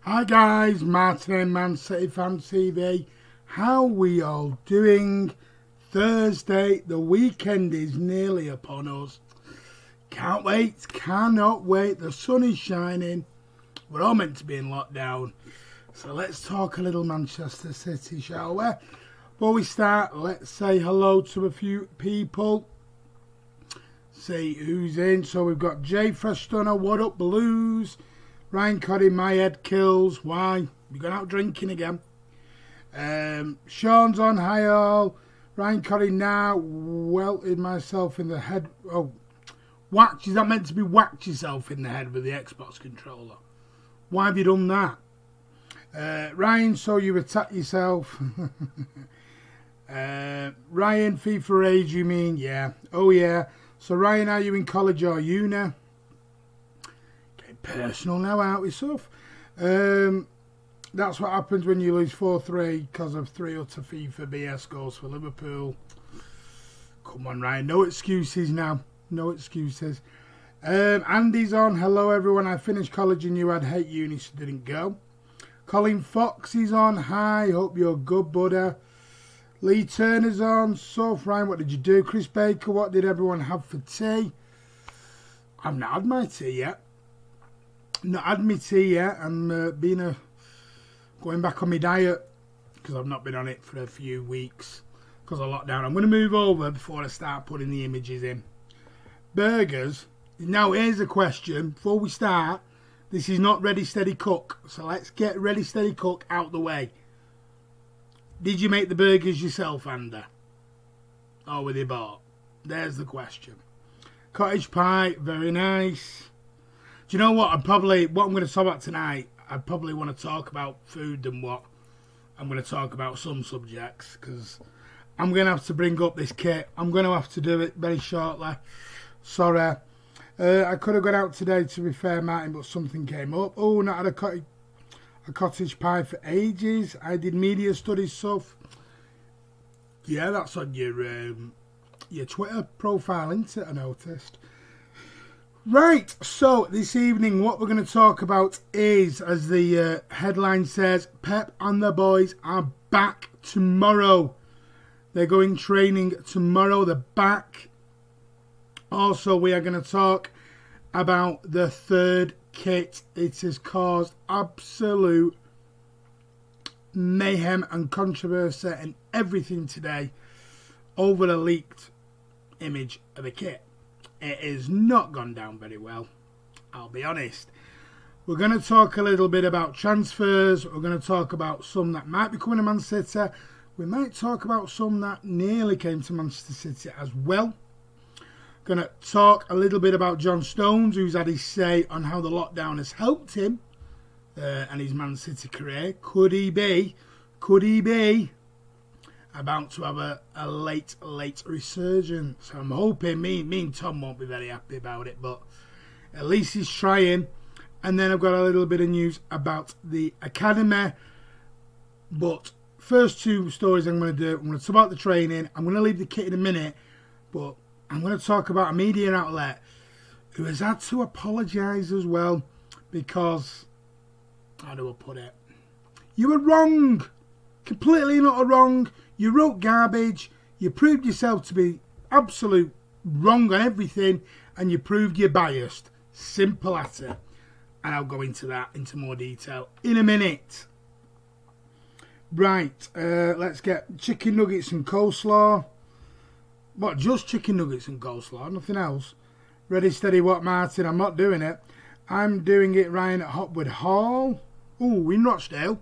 Hi guys, Martin and Man City Fan TV. How we all doing? Thursday, the weekend is nearly upon us. Can't wait, cannot wait. The sun is shining. We're all meant to be in lockdown. So let's talk a little Manchester City, shall we? Before we start, let's say hello to a few people. See who's in. So we've got Jay Frestunner, what up Blues? Ryan Coddy, my head kills. Why? You gone out drinking again? Sean's on, hi all. Ryan Coddy, now welted myself in the head. Oh, whacked. Is that meant to be whacked yourself in the head with the Xbox controller? Why have you done that? Ryan, so you attack yourself. Ryan, FIFA age, you mean? Yeah. Oh, yeah. So, Ryan, are you in college or uni? Personal now, aren't we, Suf? That's what happens when you lose 4-3 because of 3 utter FIFA BS goals for Liverpool. Come on, Ryan. No excuses now. No excuses. Andy's on. Hello, everyone. I finished college and you had hate uni, so didn't go. Colin Fox is on. Hi. Hope you're good, buddy. Lee Turner's on. Suf, Ryan, what did you do? Chris Baker, what did everyone have for tea? I've not had my tea yet. Not had my tea yet. I'm going back on my diet because I've not been on it for a few weeks because of lockdown. I'm going to move over before I start putting the images in. Burgers. Now here's a question before we start. This is not Ready Steady Cook, so let's get Ready Steady Cook out the way. Did you make the burgers yourself, Andy? Or were they bought? There's the question. Cottage pie, very nice. Do you know what? What I'm going to talk about tonight, I'd probably want to talk about food than what I'm going to talk about some subjects because I'm going to have to bring up this kit. I'm going to have to do it very shortly. Sorry. I could have gone out today, to be fair, Martin, but something came up. Oh, not had a cottage pie for ages. I did media studies stuff. Yeah, that's on your Twitter profile, isn't it? I noticed. Right, so this evening what we're going to talk about is, as the headline says, Pep and the boys are back tomorrow. They're going training tomorrow, they're back. Also, we are going to talk about the third kit. It has caused absolute mayhem and controversy and everything today over a leaked image of a kit. It has not gone down very well, I'll be honest. We're going to talk a little bit about transfers. We're going to talk about some that might be coming to Man City. We might talk about some that nearly came to Manchester City as well. Going to talk a little bit about John Stones, who's had his say on how the lockdown has helped him and his Man City career. Could he be about to have a late resurgence? I'm hoping me and Tom won't be very happy about it, but at least he's trying. And then I've got a little bit of news about the academy. But first two stories I'm going to do, I'm going to talk about the training. I'm going to leave the kit in a minute, but I'm going to talk about a media outlet who has had to apologise as well because, how do I put it? You were wrong. Completely and utter wrong. You wrote garbage. You proved yourself to be absolute wrong on everything, and you proved you're biased. Simple as it. And I'll go into that into more detail in a minute. Right, let's get chicken nuggets and coleslaw. What, just chicken nuggets and coleslaw? Nothing else? Ready, steady, what, Martin? I'm not doing it. I'm doing it, Ryan, at Hopwood Hall. Ooh, in Rochdale.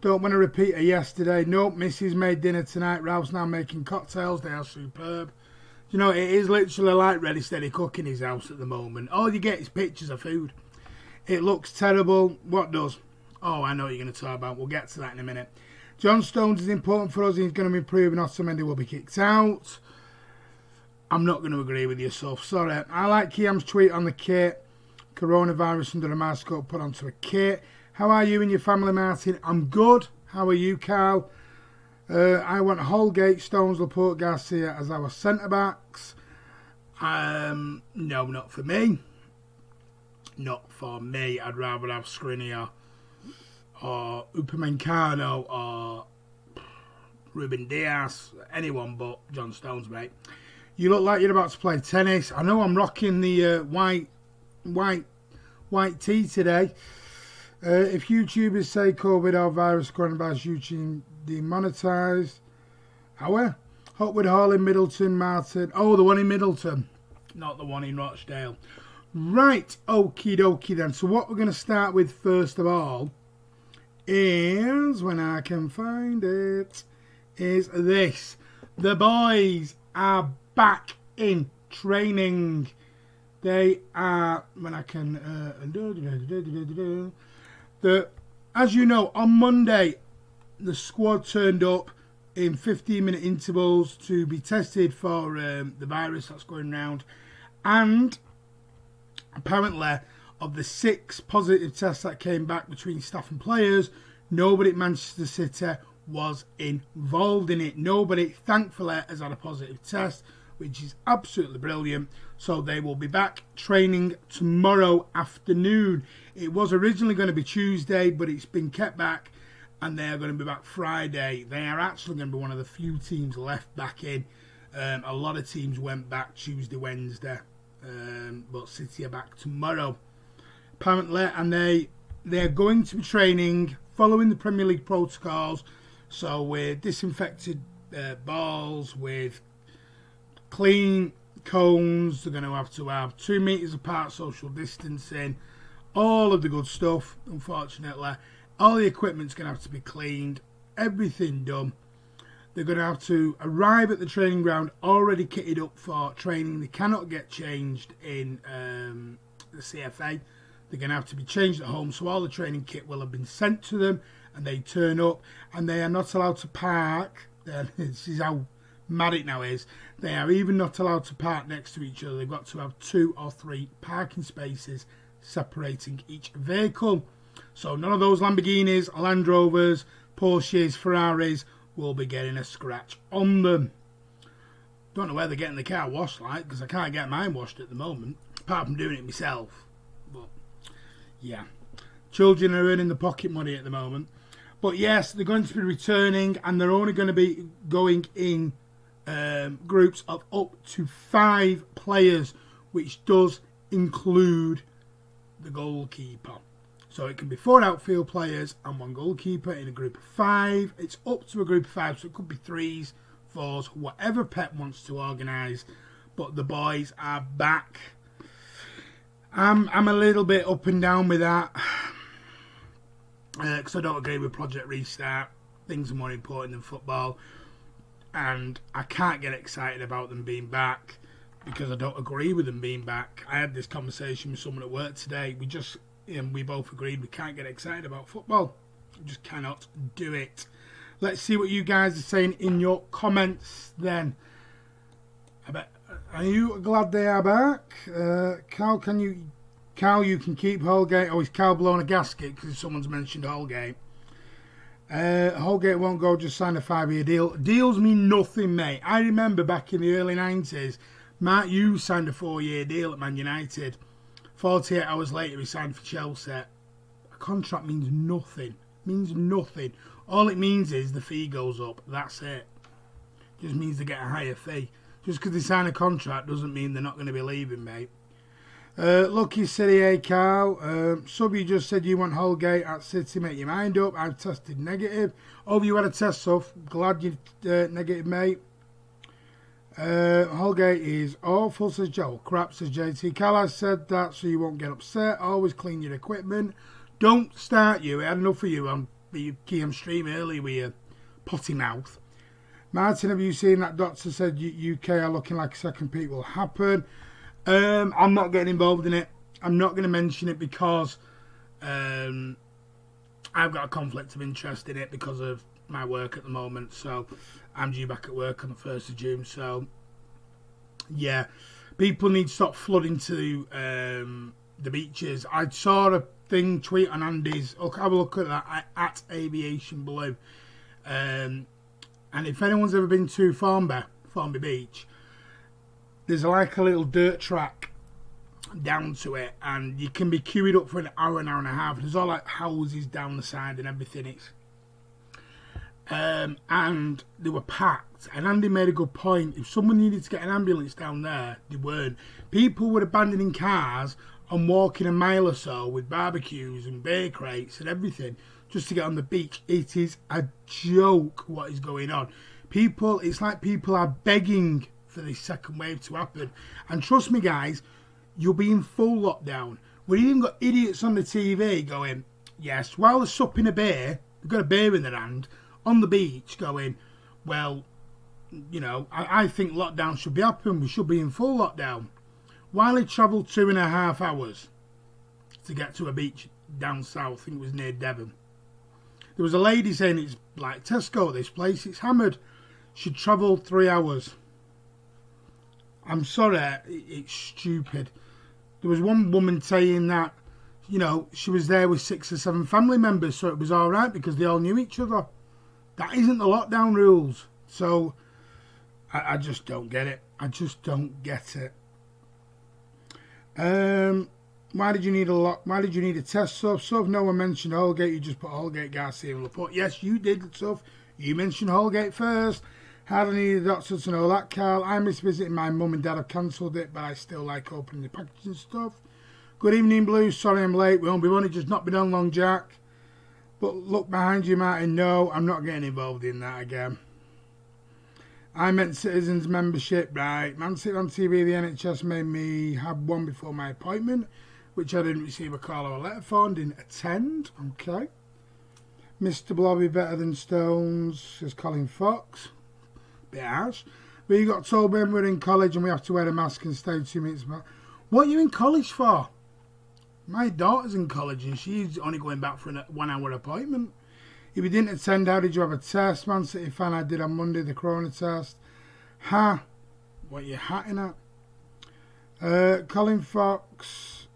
Don't want to repeat of yesterday. Nope, Mrs. made dinner tonight. Ralph's now making cocktails. They are superb. You know, it is literally like Ready Steady Cook in his house at the moment. All you get is pictures of food. It looks terrible. What does? Oh, I know what you're going to talk about. We'll get to that in a minute. John Stones is important for us. He's going to improve and Otamendi will be kicked out. I'm not going to agree with you, Soph. Sorry. I like Kiam's tweet on the kit. Coronavirus under a microscope put onto a kit. How are you and your family, Martin? I'm good. How are you, Carl? I want Holgate, Stones, Laporte, Garcia as our centre-backs. No, not for me. Not for me. I'd rather have Skriniar or Upamecano or Ruben Diaz, anyone but John Stones, mate. You look like you're about to play tennis. I know I'm rocking the white tee today. If YouTubers say COVID or virus coronavirus, YouTube demonetised. However, Hotwood Hall in Middleton, Martin. Oh, the one in Middleton, not the one in Rochdale. Right, okie dokie then. So what we're going to start with first of all is, when I can find it, is this. The boys are back in training. They are, when I can, as you know, on Monday, the squad turned up in 15-minute intervals to be tested for the virus that's going round. And apparently, of the 6 positive tests that came back between staff and players, nobody at Manchester City was involved in it. Nobody, thankfully, has had a positive test, which is absolutely brilliant. So they will be back training tomorrow afternoon. It was originally going to be Tuesday, but it's been kept back, and they are going to be back Friday. They are actually going to be one of the few teams left back in. A lot of teams went back Tuesday, Wednesday, but City are back tomorrow, apparently, and they are going to be training following the Premier League protocols. So with disinfected balls, with clean cones, they're going to have 2 metres apart, social distancing, all of the good stuff. Unfortunately, all the equipment's going to have to be cleaned, everything done. They're going to have to arrive at the training ground already kitted up for training. They cannot get changed in the CFA. They're going to have to be changed at home, so all the training kit will have been sent to them, and they turn up, and they are not allowed to park. This is how mad it now is. They are even not allowed to park next to each other. They've got to have 2 or 3 parking spaces separating each vehicle. So none of those Lamborghinis, Land Rovers, Porsches, Ferraris will be getting a scratch on them. Don't know where they're getting the car washed like, because I can't get mine washed at the moment, apart from doing it myself. But yeah, children are earning the pocket money at the moment. But yes, they're going to be returning, and they're only going to be going in groups of up to 5 players, which does include the goalkeeper. So it can be 4 outfield players and 1 goalkeeper in a group of 5. It's up to a group of 5, so it could be 3s, 4s, whatever Pep wants to organise. But the boys are back. I'm a little bit up and down with that, because I don't agree with Project Restart. Things are more important than football, and I can't get excited about them being back because I don't agree with them being back. I had this conversation with someone at work today. We both agreed we can't get excited about football. We just cannot do it. Let's see what you guys are saying in your comments then. Are you glad they are back? Cal, you can keep Holgate. Oh, is Cal blowing a gasket because someone's mentioned Holgate? Holgate won't go, just sign a 5-year deal. Deals mean nothing, mate. I remember back in the early 90s, Mark Hughes signed a 4-year deal at Man United. 48 hours later, he signed for Chelsea. A contract means nothing. All it means is the fee goes up. That's it. Just means they get a higher fee. Just because they sign a contract doesn't mean they're not going to be leaving, mate. Lucky City, hey Carl. Sub, you just said you want Holgate at City. Make your mind up. I've tested negative. Oh, you had a test, Suf. Glad you negative, mate. Holgate is awful, says Joel. Crap, says JT. Carl has said that so you won't get upset. Always clean your equipment. Don't start you. I had enough of you on the Keyham stream earlier with your potty mouth. Martin, have you seen that doctor said UK are looking like a second peak will happen? I'm not getting involved in it. I'm not going to mention it because I've got a conflict of interest in it because of my work at the moment. So I'm due back at work on the 1st of June. So yeah, people need to stop flooding to the beaches. I saw a tweet on Andy's. Look, have a look at that at Aviation Blue. And if anyone's ever been to Formby Beach, there's like a little dirt track down to it, and you can be queued up for an hour and a half. There's all like houses down the side and everything. It's and they were packed. And Andy made a good point. If someone needed to get an ambulance down there, they weren't. People were abandoning cars and walking a mile or so with barbecues and beer crates and everything just to get on the beach. It is a joke what is going on. People, it's like people are begging for this second wave to happen. And trust me, guys, you'll be in full lockdown. We've even got idiots on the TV going, yes, while they're supping a beer, they've got a beer in their hand, on the beach going, well, you know, I think lockdown should be happening. We should be in full lockdown. While he travelled 2.5 hours to get to a beach down south, I think it was near Devon. There was a lady saying it's like Tesco, this place, it's hammered. She travelled 3 hours. I'm sorry, it's stupid. There was one woman saying that, you know, she was there with 6 or 7 family members, so it was all right because they all knew each other. That isn't the lockdown rules. So I just don't get it. I just don't get it. Why did you need a test, Suf? Suf, no one mentioned Holgate. You just put Holgate, Garcia, and Laporte. Yes, you did, Suf. You mentioned Holgate first. Hardly needed a doctor to know that, Carl. I miss visiting my mum and dad. Have cancelled it, but I still like opening the packaging stuff. Good evening, Blue. Sorry I'm late. We've only just not been on long, Jack. But look behind you, Martin. No, I'm not getting involved in that again. I meant Citizens membership, right. Man City on TV, the NHS made me have one before my appointment, which I didn't receive a call or a letter for and didn't attend. Okay. Mr. Blobby better than Stones, says Colin Fox. Bit harsh. But you got told when we're in college and we have to wear a mask and stay 2 minutes back. What are you in college for? My daughter's in college and she's only going back for a 1 hour appointment. If you didn't attend, how did you have a test? Man City fan, I did on Monday, the corona test. Ha! What are you hatting at? Colin Fox.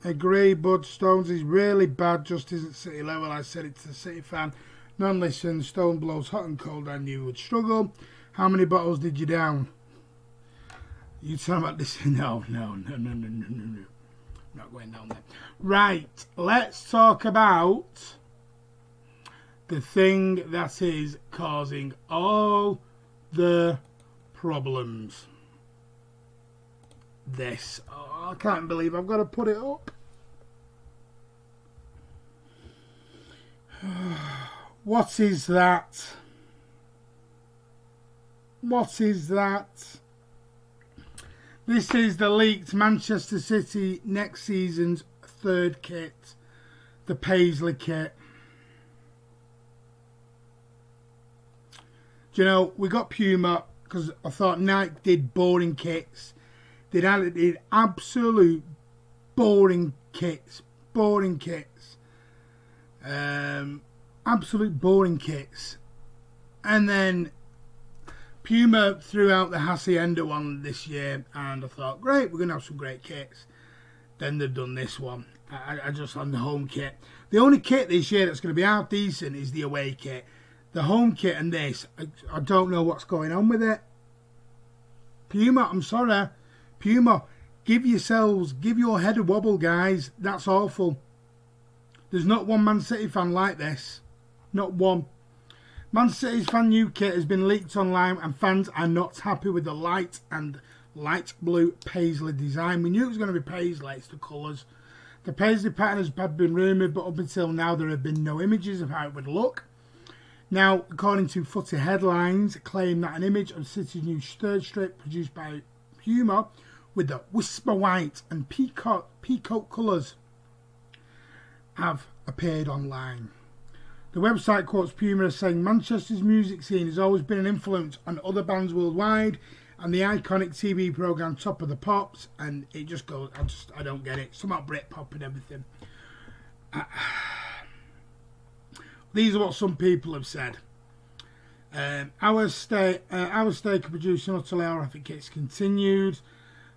Agree, Bud Stones is really bad, just isn't City level. I said it to the City fan. None listen, Stone blows hot and cold, I knew you would struggle. How many bottles did you down? You talking about this? No. Not going down there. Right, let's talk about the thing that is causing all the problems. This. Oh, I can't believe I've got to put it up. What is that? What is that? This is the leaked Manchester City next season's third kit, the Paisley kit. Do you know, we got Puma because I thought Nike did boring kits. They did absolute boring kits. Absolute boring kits. And then Puma threw out the Hacienda one this year, and I thought, great, we're going to have some great kits. Then they've done this one. I just on the home kit. The only kit this year that's going to be half decent is the away kit. The home kit and this, I don't know what's going on with it. Puma, I'm sorry. Puma, give your head a wobble, guys. That's awful. There's not one Man City fan like this. Not one. Man City's fan new kit has been leaked online and fans are not happy with the light blue Paisley design. We knew it was going to be Paisley, it's the colours. The Paisley pattern has been rumoured, but up until now there have been no images of how it would look. Now, according to Footy headlines, claim that an image of City's new third strip produced by Puma with the whisper white and peacock colours have appeared online. The website quotes Puma as saying Manchester's music scene has always been an influence on other bands worldwide, and the iconic TV programme Top of the Pops, and it just goes, I don't get it. Some about Britpop and everything. These are what some people have said. Our stake of producing utterly horrific kits continued.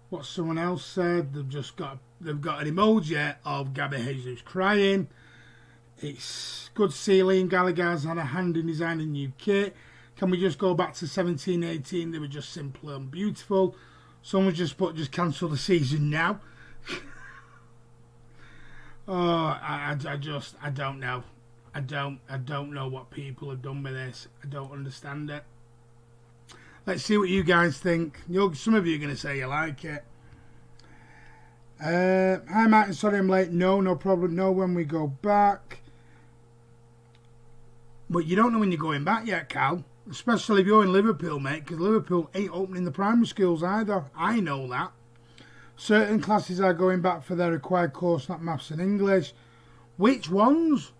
What someone else said, they've got an emoji of Gabby Jesus crying. It's good to see Liam Gallagher's had a hand in designing a new kit. Can we just go back to 1718? They were just simple and beautiful. Someone's just put, just cancel the season now. Oh, I don't know. I don't know what people have done with this. I don't understand it. Let's see what you guys think. Some of you are going to say you like it. Hi Martin, sorry I'm late. No problem. No, when we go back. But you don't know when you're going back yet, Cal. Especially if you're in Liverpool, mate, because Liverpool ain't opening the primary schools either. I know that. Certain classes are going back for their required course, not maths and English. Which ones?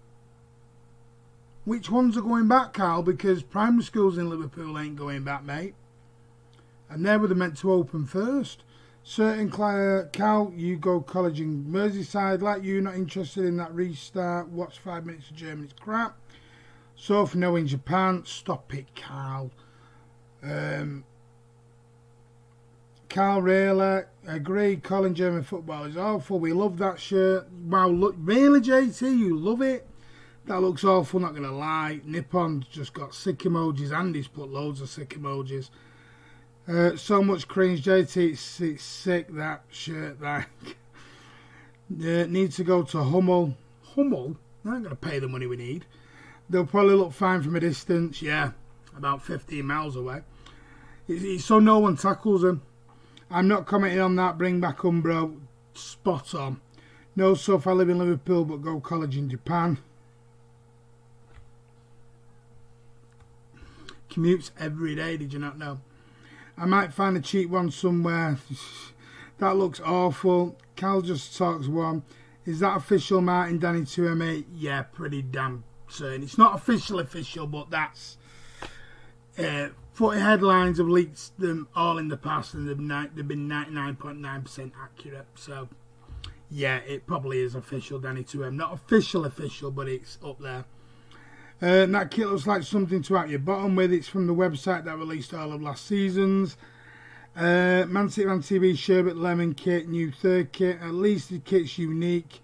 Which ones are going back, Carl? Because primary schools in Liverpool ain't going back, mate. And they were meant to open first. Certain Cal, you go college in Merseyside. Like you, not interested in that restart. Watch 5 minutes of Germany's crap. So for no in Japan. Stop it, Carl. Carl Rayler, agree. Colin, German football is awful. We love that shirt. Wow, look, really, JT, you love it? That looks awful, not going to lie. Nippon's just got sick emojis. Andy's put loads of sick emojis. So much cringe, JT. It's sick, that shirt. That needs to go to Hummel. Hummel? They're not going to pay the money we need. They'll probably look fine from a distance. Yeah, about 15 miles away. It's so no one tackles them. I'm not commenting on that. Bring back Umbro. Spot on. No, so if I live in Liverpool but go college in Japan. Commutes every day, did you not know? I might find a cheap one somewhere. That looks awful. Cal just talks one. Is that official, Martin? Danny 2M8? Yeah, pretty damn certain. It's not official, but that's... Footy headlines have leaked them all in the past and they've been 99.9% accurate. So, yeah, it probably is official, Danny 2M. Not official, but it's up there. That kit looks like something to out your bottom with. It's from the website that released all of last season's. Man City Man TV Sherbet Lemon kit, new third kit. At least the kit's unique.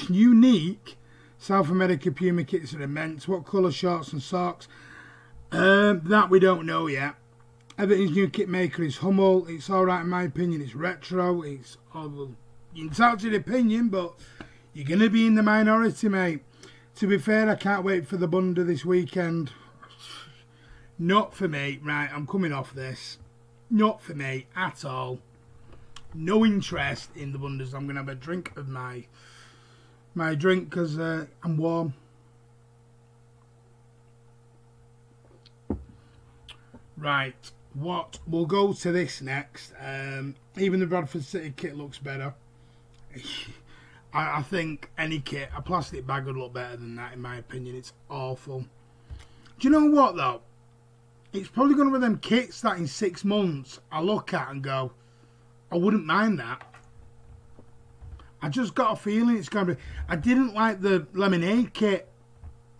Unique? South America Puma kits are immense. What colour shorts and socks? That we don't know yet. Everything's new kit maker is Hummel. It's alright in my opinion. It's retro. It's all, you can talk to your opinion, but you're going to be in the minority, mate. To be fair, I can't wait for the Bunda this weekend. Not for me. Right, I'm coming off this. Not for me at all. No interest in the Bundas. I'm going to have a drink of my drink because I'm warm. Right, we'll go to this next. Even the Bradford City kit looks better. I think any kit, a plastic bag would look better than that in my opinion. It's awful. Do you know what though? It's probably going to be them kits that in 6 months I look at and go, I wouldn't mind that. I just got a feeling it's going to be... I didn't like the lemonade kit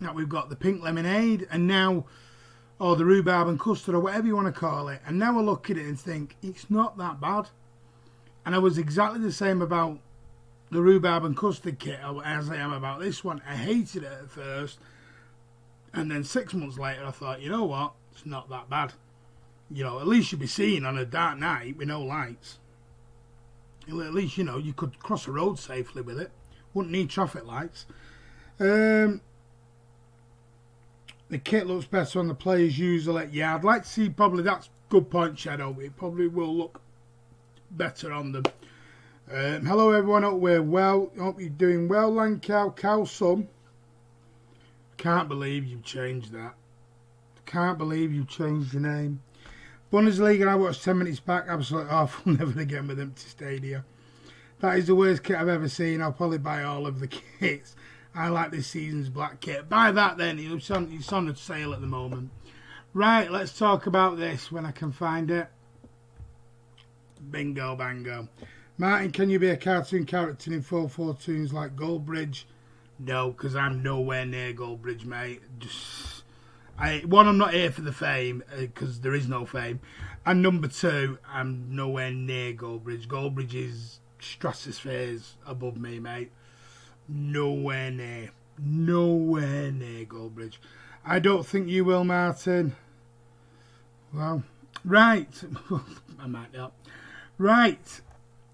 that we've got, the pink lemonade, and now... or the rhubarb and custard, or whatever you want to call it. And now I look at it and think, it's not that bad. And I was exactly the same about the rhubarb and custard kit as I am about this one. I hated it at first. And then 6 months later, I thought, you know what? It's not that bad. You know, at least you'd be seeing on a dark night with no lights. At least, you know, you could cross a road safely with it. Wouldn't need traffic lights. The kit looks better on the players usually. Yeah, I'd like to see probably, that's good point, Shadow. It probably will look better on them. Hello everyone, hope we're well. Hope you're doing well, Lancow. Cowsum. Can't believe you've changed that. Can't believe you've changed your name. Bundesliga, I watched 10 minutes back. Absolutely awful. Never again with empty stadia. That is the worst kit I've ever seen. I'll probably buy all of the kits. I like this season's black kit. Buy that then. It's on a sale at the moment. Right, let's talk about this when I can find it. Bingo, bango. Martin, can you be a cartoon character in 4-4 tunes like Goldbridge? No, because I'm nowhere near Goldbridge, mate. One, I'm not here for the fame, because there is no fame. And number two, I'm nowhere near Goldbridge. Goldbridge is stratospheres above me, mate. Nowhere near. Nowhere near Goldbridge. I don't think you will, Martin. Well, right. I might not. Right.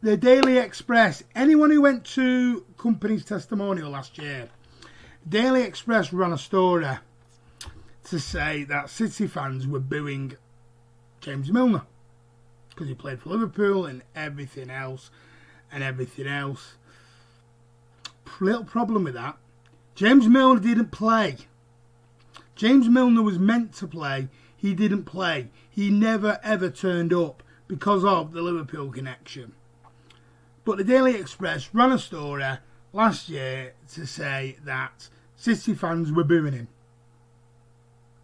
The Daily Express. Anyone who went to Company's testimonial last year, Daily Express ran a story to say that City fans were booing James Milner because he played for Liverpool and everything else. Little problem with that. James Milner didn't play. James Milner was meant to play. He didn't play. He never ever turned up because of the Liverpool connection. But the Daily Express ran a story last year to say that City fans were booing him.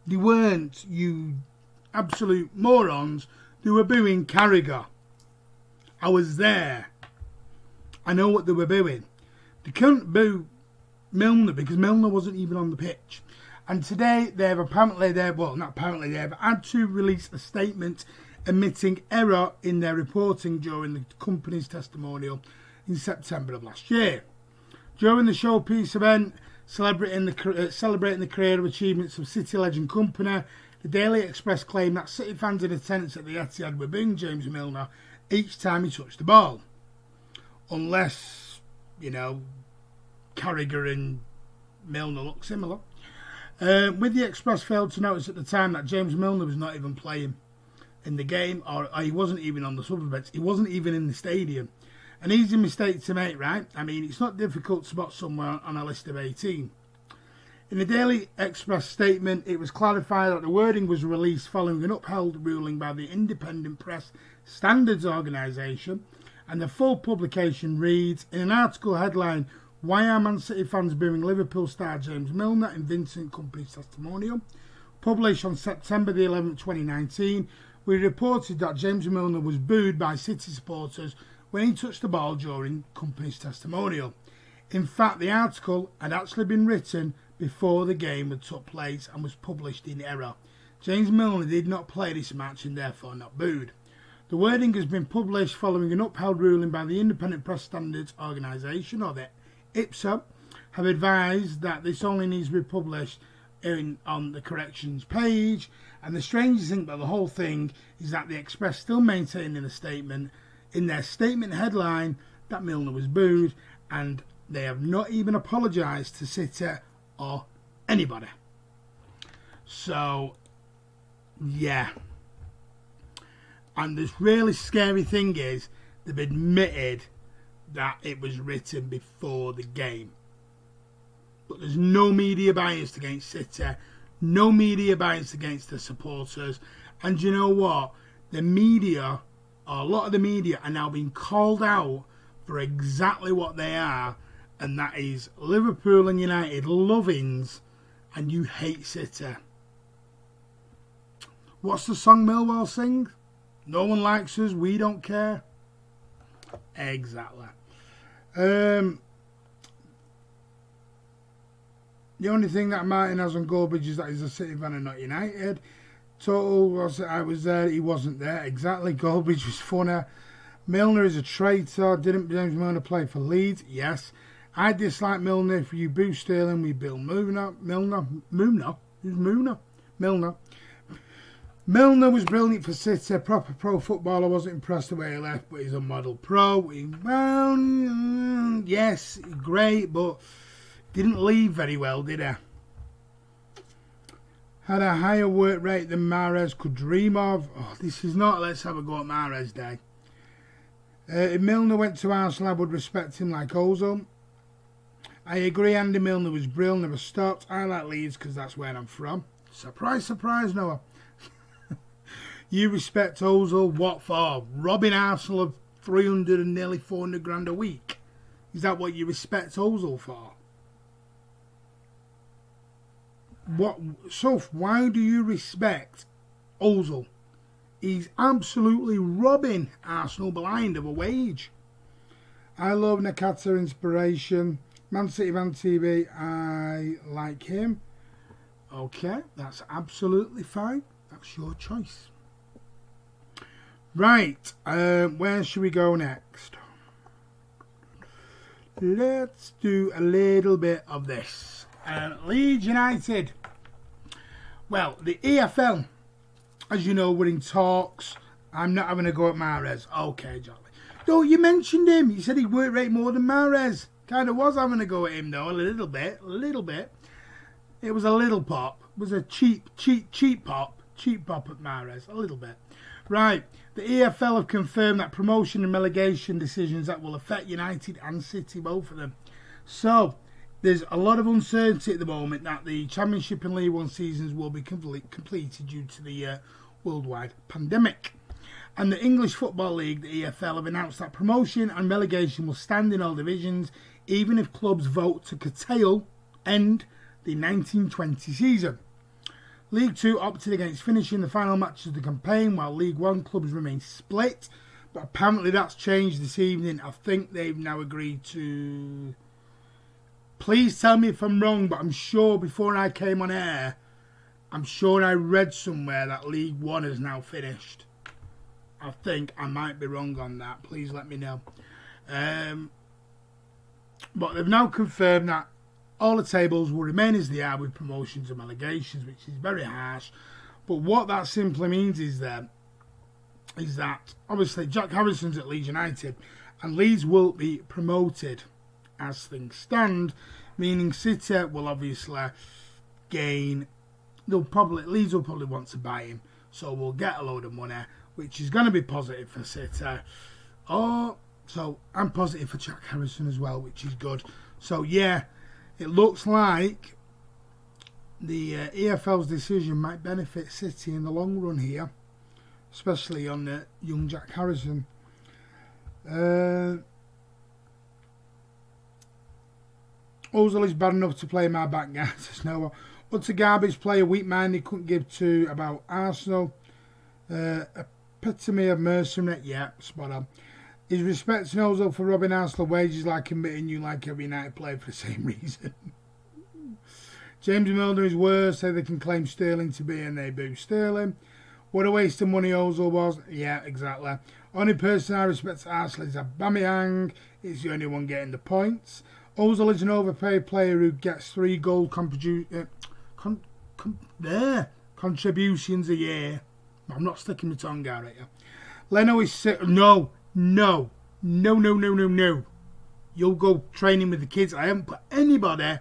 They weren't, you absolute morons. They were booing Carragher. I was there. I know what they were booing. They couldn't boo Milner because Milner wasn't even on the pitch. And today they've had to release a statement admitting error in their reporting during the Company's testimonial in September of last year. During the showpiece event celebrating the career of achievements of City legend Company, the Daily Express claimed that City fans in attendance at the Etihad were booing James Milner each time he touched the ball. Unless, Carragher and Milner look similar. With the Express failed to notice at the time that James Milner was not even playing in the game, or he wasn't even on the supplements. He wasn't even in the stadium. An easy mistake to make, right? I mean, it's not difficult to spot somewhere on a list of 18. In the Daily Express statement, it was clarified that the wording was released following an upheld ruling by the Independent Press Standards Organisation, and the full publication reads, in an article headline, "Why are Man City fans booing Liverpool star James Milner in Vincent Kompany's testimonial?" Published on September the 11th, 2019, we reported that James Milner was booed by City supporters when he touched the ball during Kompany's testimonial. In fact, the article had actually been written before the game had took place and was published in error. James Milner did not play this match and therefore not booed. The wording has been published following an upheld ruling by the Independent Press Standards Organisation, or the IPSA, have advised that this only needs to be published on the corrections page. And the strangest thing about the whole thing is that the Express still maintain in their statement headline that Milner was booed, and they have not even apologised to City or anybody. So, yeah. And this really scary thing is they've admitted that it was written before the game. But there's no media bias against City, no media bias against the supporters. And you know what? The media, or a lot of the media, are now being called out for exactly what they are, and that is Liverpool and United lovings, and you hate City. What's the song Millwall sing? No one likes us, we don't care. Exactly. The only thing that Martin has on Goldbridge is that he's a City fan and not United. Total was I was there, he wasn't there. Exactly, Goldbridge was funny. Milner is a traitor. Didn't James Milner play for Leeds? Yes. I dislike Milner. If you boo Sterling, we bill Milner. Who's Milner? Milner was brilliant for City. Proper pro footballer. Wasn't impressed the way he left, but he's a model pro. Yes, great, but didn't leave very well, did he? Had a higher work rate than Mahrez could dream of. Oh, this is not let's have a go at Mahrez Day. If Milner went to Arsenal, I would respect him like Ozil. I agree, Andy Milner was brilliant, never stopped. I like Leeds because that's where I'm from. Surprise, surprise, Noah. You respect Ozil, what for? Robbing Arsenal of 300 and nearly 400 grand a week. Is that what you respect Ozil for? What? Soph, why do you respect Ozil? He's absolutely robbing Arsenal blind of a wage. I love Nakata inspiration. Man City Van TV, I like him. Okay, that's absolutely fine. That's your choice. Right, where should we go next? Let's do a little bit of this. Leeds United. Well, the EFL, as you know, we're in talks I'm not having a go at Mahrez. Okay, Jolly. No, you mentioned him. You said he'd work rate more than Mahrez. Kind of was having a go at him, though. A little bit. It was a little pop. It was a cheap pop. Cheap pop at Mahrez. A little bit. Right. The EFL have confirmed that promotion and relegation decisions that will affect United and City, both of them. So, there's a lot of uncertainty at the moment that the Championship and League One seasons will be completed due to the worldwide pandemic. And the English Football League, the EFL, have announced that promotion and relegation will stand in all divisions, even if clubs vote to end the 1920 season. League 2 opted against finishing the final matches of the campaign, while League 1 clubs remain split. But apparently that's changed this evening. I think they've now agreed to... Please tell me if I'm wrong, but I'm sure before I came on air, I'm sure I read somewhere that League 1 is now finished. I think I might be wrong on that. Please let me know. But they've now confirmed that all the tables will remain as they are with promotions and relegations, which is very harsh. But what that simply means is that obviously Jack Harrison's at Leeds United and Leeds will be promoted as things stand, meaning City will obviously gain. Leeds will probably want to buy him, so we'll get a load of money, which is going to be positive for City. So I'm positive for Jack Harrison as well, which is good. So yeah, it looks like the EFL's decision might benefit City in the long run here, especially on young Jack Harrison. Ozil is bad enough to play my back, guys. There's no utter garbage player, weak minded, couldn't give two about Arsenal. Epitome of mercenary, yeah, spot on. Is respecting Ozil for robbing Arsenal wages like admitting you like every United player for the same reason. James Milner is worse, say they can claim Sterling to be and they boo Sterling. What a waste of money Ozil was. Yeah, exactly. Only person I respect at Arsenal is Aubameyang. It's the only one getting the points. Ozil is an overpaid player who gets 3 goal contributions a year. I'm not sticking my tongue out at you. Leno is sick. No. You'll go training with the kids. I haven't put anybody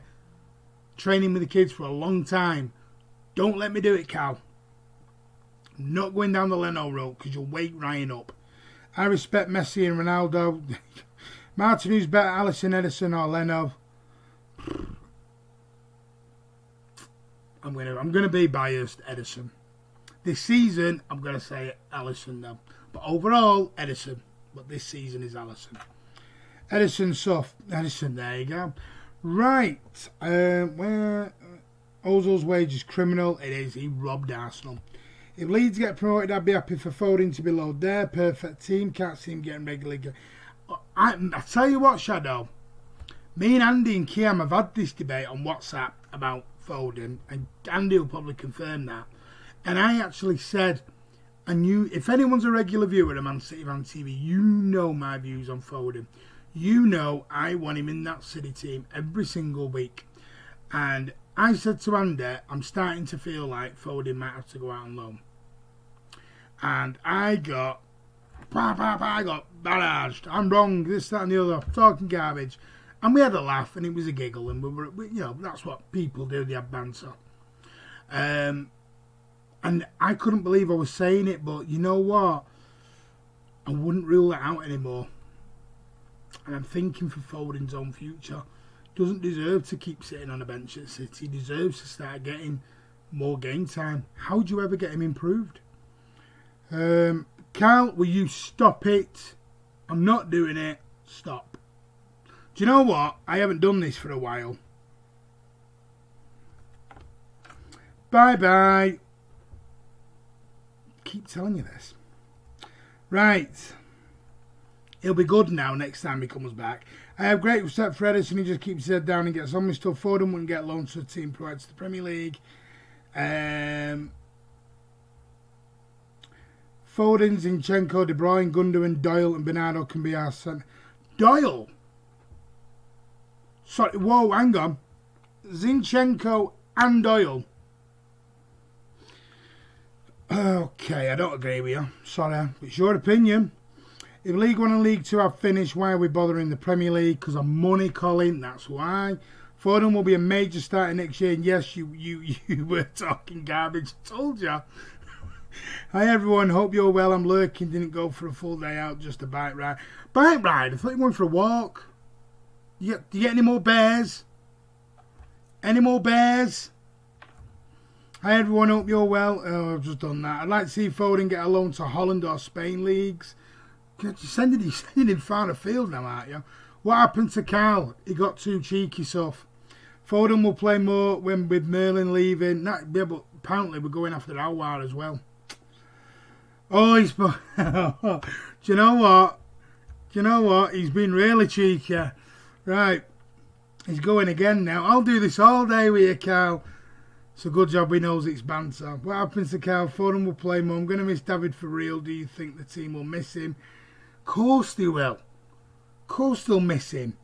training with the kids for a long time. Don't let me do it, Cal. I'm not going down the Leno road because you'll wake Ryan up. I respect Messi and Ronaldo. Martin, who's better, Alisson, Edison or Leno? I'm gonna be biased, Edison. This season, I'm gonna say Alisson though. But overall, Edison. But this season is Alisson. Edison, there you go. Right. Where Ozil's wage is criminal. It is. He robbed Arsenal. If Leeds get promoted, I'd be happy for Foden to be low there. Perfect team. Can't see him getting regularly. I tell you what, Shadow. Me and Andy and Kiam have had this debate on WhatsApp about Foden, and Andy will probably confirm that. And I actually said, and if anyone's a regular viewer of Man City Man TV, you know my views on Foden. You know I want him in that City team every single week. And I said to Andy, I'm starting to feel like Foden might have to go out on loan. And I got barraged. I'm wrong, this, that and the other, talking garbage. And we had a laugh and it was a giggle and that's what people do, they have banter. And I couldn't believe I was saying it, but you know what? I wouldn't rule that out anymore. And I'm thinking for Foden's own future. Doesn't deserve to keep sitting on a bench at City. He deserves to start getting more game time. How do you ever get him improved? Carl, will you stop it? I'm not doing it. Stop. Do you know what? I haven't done this for a while. Bye-bye. Keep telling you this. Right. He'll be good now next time he comes back. I have great respect for Edison. He just keeps his head down and gets on with stuff. Foden wouldn't get loaned to a team provided to the Premier League. Foden, Zinchenko, De Bruyne, Gundogan, Doyle and Bernardo can be our centre. Doyle? Sorry, whoa, hang on. Zinchenko and Doyle. Okay, I don't agree with you. Sorry, it's your opinion. If League One and League Two have finished, why are we bothering the Premier League? Because of money, Colin, that's why. Foden will be a major starter next year, and yes, you were talking garbage. I told you. Hi everyone, hope you're well. I'm lurking, didn't go for a full day out, just a bike ride. Bike ride? I thought you went for a walk. Do you get any more bears? Any more bears? Hi everyone, hope you're well. Oh, I've just done that. I'd like to see Foden get a loan to Holland or Spain leagues. You're sending him far afield now, aren't you? What happened to Carl? He got too cheeky, stuff. Foden will play more when with Merlin leaving. Yeah, but apparently we're going after Alwar as well. Oh, he's... Do you know what? Do you know what? He's been really cheeky. Right. He's going again now. I'll do this all day with you, Carl. It's a good job he knows it's banter. What happens to Carl? Foden will play more. I'm going to miss David for real. Do you think the team will miss him? Of course they will. Of course they'll miss him.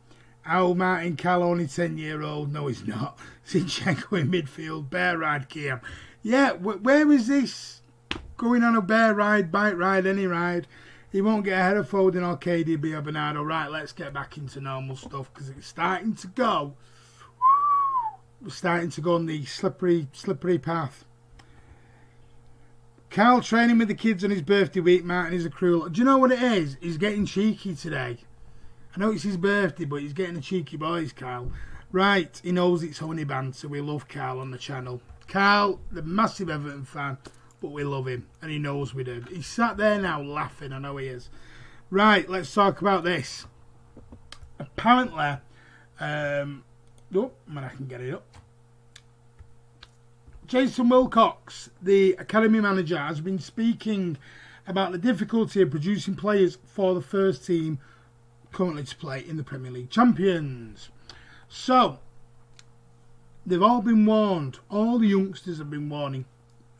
Al Martin, Cal, only 10-year-old. No, he's not. Zinchenko in midfield. Bear ride, Kiam. Yeah, where is this? Going on a bear ride, bike ride, any ride. He won't get ahead of Foden or KDB or Bernardo. Right, let's get back into normal stuff because it's starting to go. We're starting to go on the slippery path. Carl training with the kids on his birthday week. Martin is a cruel. Do you know what it is? He's getting cheeky today. I know it's his birthday, but he's getting a cheeky boys, Carl. Right, he knows it's honey banter. We love Carl on the channel. Carl, the massive Everton fan, but we love him, and he knows we do. He's sat there now laughing. I know he is. Right, let's talk about this. Apparently, when I can get it up. Jason Wilcox, the academy manager, has been speaking about the difficulty of producing players for the first team currently to play in the Premier League Champions. So, they've all been warned. All the youngsters have been warning,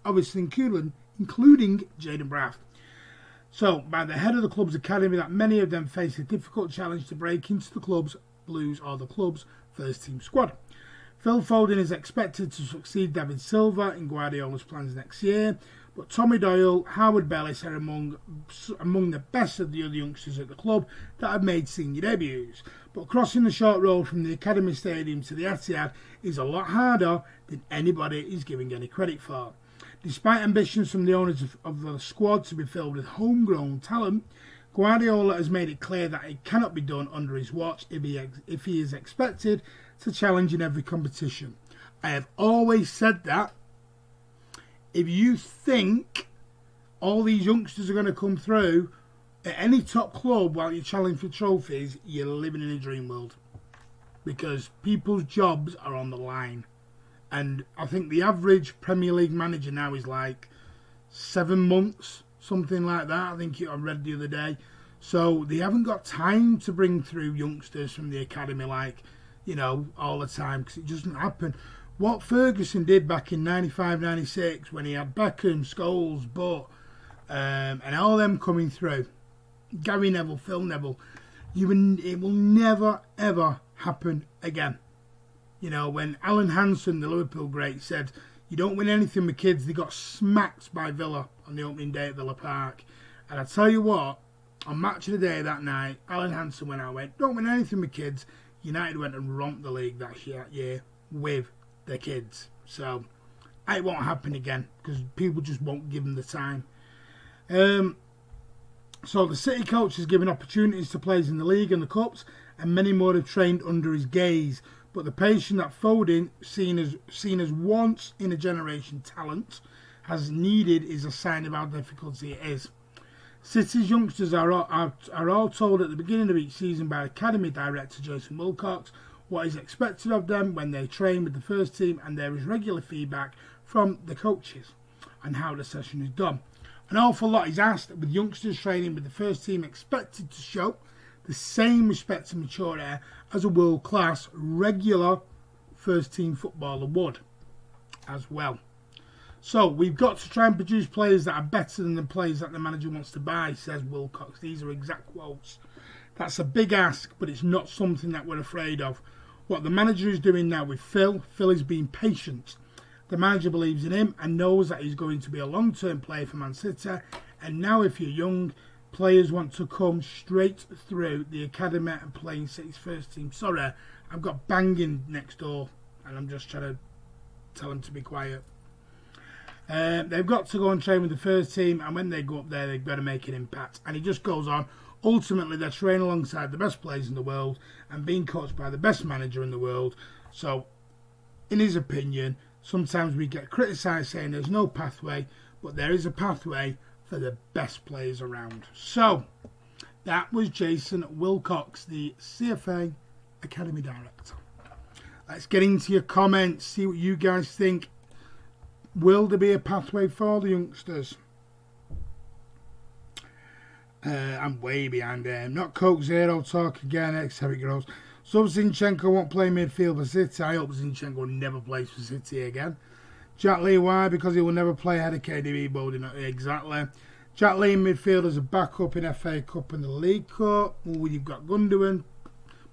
obviously including Jayden Braff. So, by the head of the club's academy, that many of them face a difficult challenge to break into the club's Blues or the club's first team squad. Phil Foden is expected to succeed David Silva in Guardiola's plans next year, but Tommy Doyle, Howard Bellis are among the best of the other youngsters at the club that have made senior debuts. But crossing the short road from the Academy Stadium to the Etihad is a lot harder than anybody is giving any credit for. Despite ambitions from the owners of the squad to be filled with homegrown talent, Guardiola has made it clear that it cannot be done under his watch if he is expected to challenge in every competition. I have always said that. If you think all these youngsters are going to come through at any top club while you challenge for trophies, you're living in a dream world. Because people's jobs are on the line. And I think the average Premier League manager now is like 7 months, something like that. I think I read the other day. So they haven't got time to bring through youngsters from the academy like, all the time, because it doesn't happen. What Ferguson did back in 95-96 when he had Beckham, Scholes, Butt, and all them coming through, Gary Neville, Phil Neville, it will never, ever happen again. When Alan Hansen, the Liverpool great, said, you don't win anything with kids, they got smacked by Villa on the opening day at Villa Park. And I tell you what, on Match of the Day that night, Alan Hansen went, don't win anything with kids. United went and romped the league that year with their kids. So it won't happen again because people just won't give them the time. So the City coach has given opportunities to players in the league and the cups, and many more have trained under his gaze. But the patience that Foden, seen as once in a generation talent, has needed is a sign of how difficult it is. City's youngsters are all told at the beginning of each season by Academy Director Jason Wilcox what is expected of them when they train with the first team, and there is regular feedback from the coaches on how the session is done. An awful lot is asked, with youngsters training with the first team expected to show the same respect and maturity as a world-class regular first team footballer would as well. So we've got to try and produce players that are better than the players that the manager wants to buy, says Wilcox. These are exact quotes. That's a big ask, but it's not something that we're afraid of. What the manager is doing now with Phil is being patient The manager believes in him and knows that he's going to be a long-term player for Man City. And now if you're young, players want to come straight through the academy and play in City's first team. Sorry, I've got banging next door and I'm just trying to tell them to be quiet. They've got to go and train with the first team, and when they go up there, they've got to make an impact. And he just goes on. Ultimately, they're training alongside the best players in the world and being coached by the best manager in the world. So, in his opinion, sometimes we get criticised saying there's no pathway, but there is a pathway for the best players around. So, that was Jason Wilcox, the CFA Academy Director. Let's get into your comments, see what you guys think. Will there be a pathway for the youngsters? I'm way behind him. Not Coke Zero talk again, ex-Harry Gross. So Zinchenko won't play midfield for City. I hope Zinchenko never plays for City again. Jack Lee, why? Because he will never play ahead of KDB Bowden. Exactly. Jack Lee in midfield as a backup in FA Cup and the League Cup. Well, you've got Gundogan.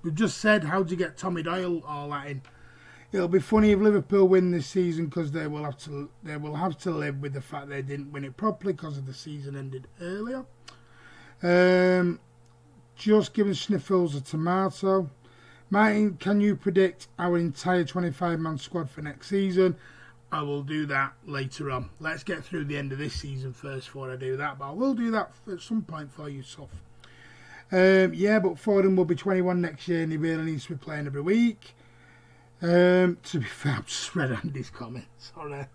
We've just said, how do you get Tommy Doyle all that in? It'll be funny if Liverpool win this season because they will have to live with the fact they didn't win it properly because of the season ended earlier. Just giving Sniffles a tomato. Martin, can you predict our entire 25-man squad for next season? I will do that later on. Let's get through the end of this season first before I do that, but I will do that at some point for you, Sof. Yeah, but Foden will be 21 next year and he really needs to be playing every week. To be fair, I've just read Andy's comments. Sorry.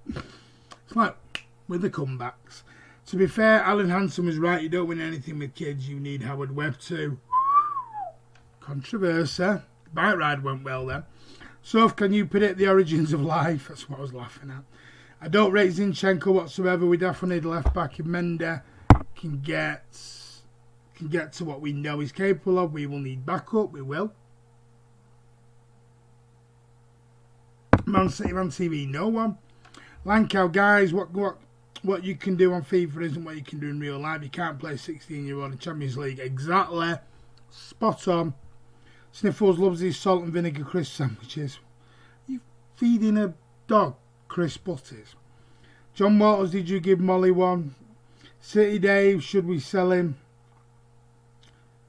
It's like with the comebacks. To be fair, Alan Hansen was right. You don't win anything with kids. You need Howard Webb too. Controversy. Bike ride went well then. So, can you predict the origins of life? That's what I was laughing at. I don't rate Zinchenko whatsoever. We definitely need a left back. If Mendes can get to what we know he's capable of, we will need backup. We will. Man City on TV, no one. Lankow, guys, what you can do on FIFA isn't what you can do in real life. You can't play 16-year-old in Champions League. Exactly. Spot on. Sniffles loves his salt and vinegar crisp sandwiches. You feeding a dog crisp butties? John Waters, did you give Molly one? City Dave, should we sell him?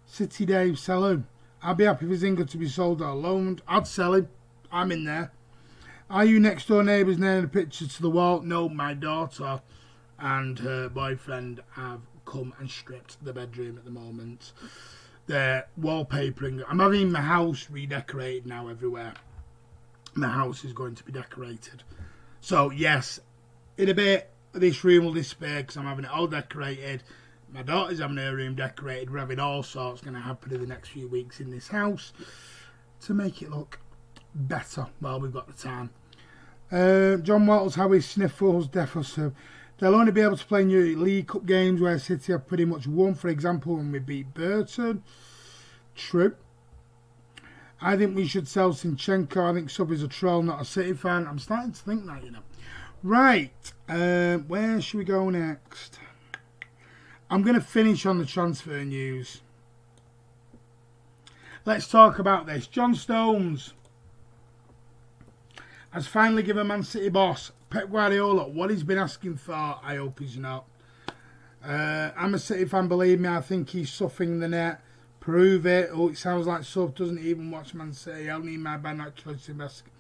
City Dave, sell him. I'd be happy for Zinga to be sold or loaned. I'd sell him. I'm in there. Are you next door neighbours nailing a picture to the wall? No, my daughter and her boyfriend have come and stripped the bedroom at the moment. They're wallpapering. I'm having my house redecorated now everywhere. My house is going to be decorated. So, yes, in a bit, this room will disappear because I'm having it all decorated. My daughter's having her room decorated. We're having all sorts going to happen in the next few weeks in this house to make it look better while we've got the time. John Wattles, how is Sniffles deficit? They'll only be able to play new League Cup games where City have pretty much won. For example, when we beat Burton. True. I think we should sell Zinchenko. I think Sub is a troll, not a City fan. I'm starting to think that, you know. Right. Where should we go next? I'm going to finish on the transfer news. Let's talk about this. John Stones has finally given Man City boss Pep Guardiola what he's been asking for. I hope he's not. I'm a City fan, believe me. I think he's suffering the net. Prove it. Oh, it sounds like Sub doesn't even watch Man City. I'll need my binoculars to investigate.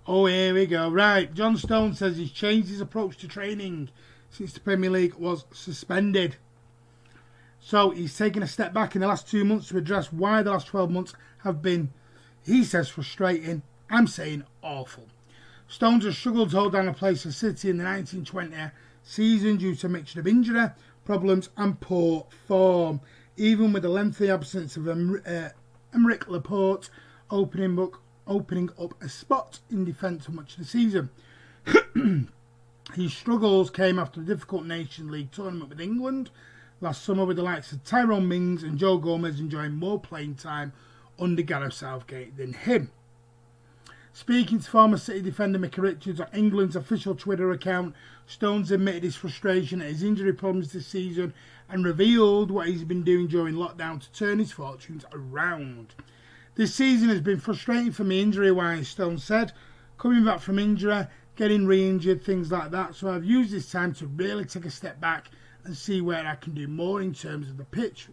Oh, here we go. Right. John Stone says he's changed his approach to training since the Premier League was suspended. So he's taken a step back in the last 2 months to address why the last 12 months have been, he says, frustrating. I'm saying awful. Stones has struggled to hold down a place for City in the 1920 season due to a mixture of injury, problems and poor form. Even with the lengthy absence of Emerick Laporte opening up a spot in defence for much of the season. His struggles came after a difficult Nation League tournament with England last summer, with the likes of Tyrone Mings and Joe Gomez enjoying more playing time under Gareth Southgate than him. Speaking to former City defender Mickey Richards on England's official Twitter account, Stones admitted his frustration at his injury problems this season and revealed what he's been doing during lockdown to turn his fortunes around. This season has been frustrating for me injury-wise, Stones said. coming back from injury, getting re-injured, things like that. So I've used this time to really take a step back and see where I can do more in terms of the pitch,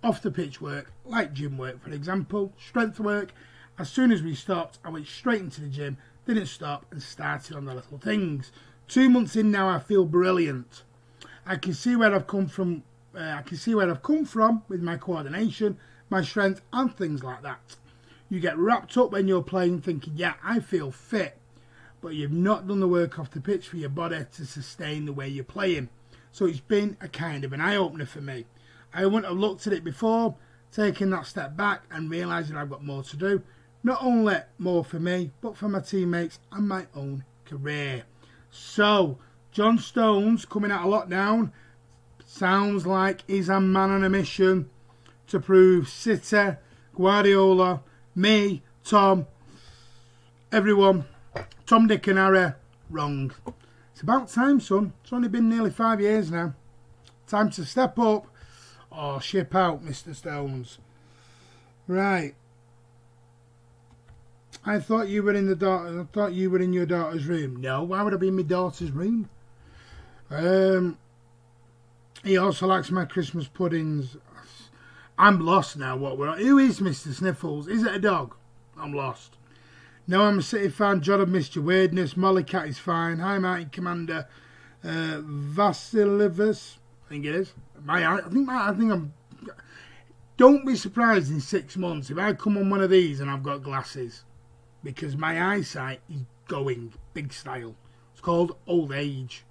off the pitch work, like gym work, for example, strength work. As soon as we stopped, I went straight into the gym, didn't stop, and started on the little things. 2 months in now, I feel brilliant. I can see where I've come from. With my coordination, my strength, and things like that. You get wrapped up when you're playing, thinking, "Yeah, I feel fit," but you've not done the work off the pitch for your body to sustain the way you're playing. So it's been a kind of an eye-opener for me. I wouldn't have looked at it before, taking that step back and realising I've got more to do. Not only more for me, but for my teammates and my own career. So, John Stones coming out of lockdown. Sounds like he's a man on a mission to prove City, Guardiola, me, Tom, everyone, Tom, Dick and Harry, wrong. It's about time, son. It's only been nearly 5 years now. Time to step up or ship out, Mr. Stones. Right. I thought you were in your daughter's room. No, why would I be in my daughter's room? He also likes my Christmas puddings. I'm lost now. Who is Mr. Sniffles? Is it a dog? I'm lost. No, I'm a City fan. John, I've missed your weirdness. Molly Cat is fine. Hi, Mighty Commander. Vasilivus, I think it is. I think I'm. Don't be surprised in 6 months if I come on one of these and I've got glasses, because my eyesight is going big style. It's called old age.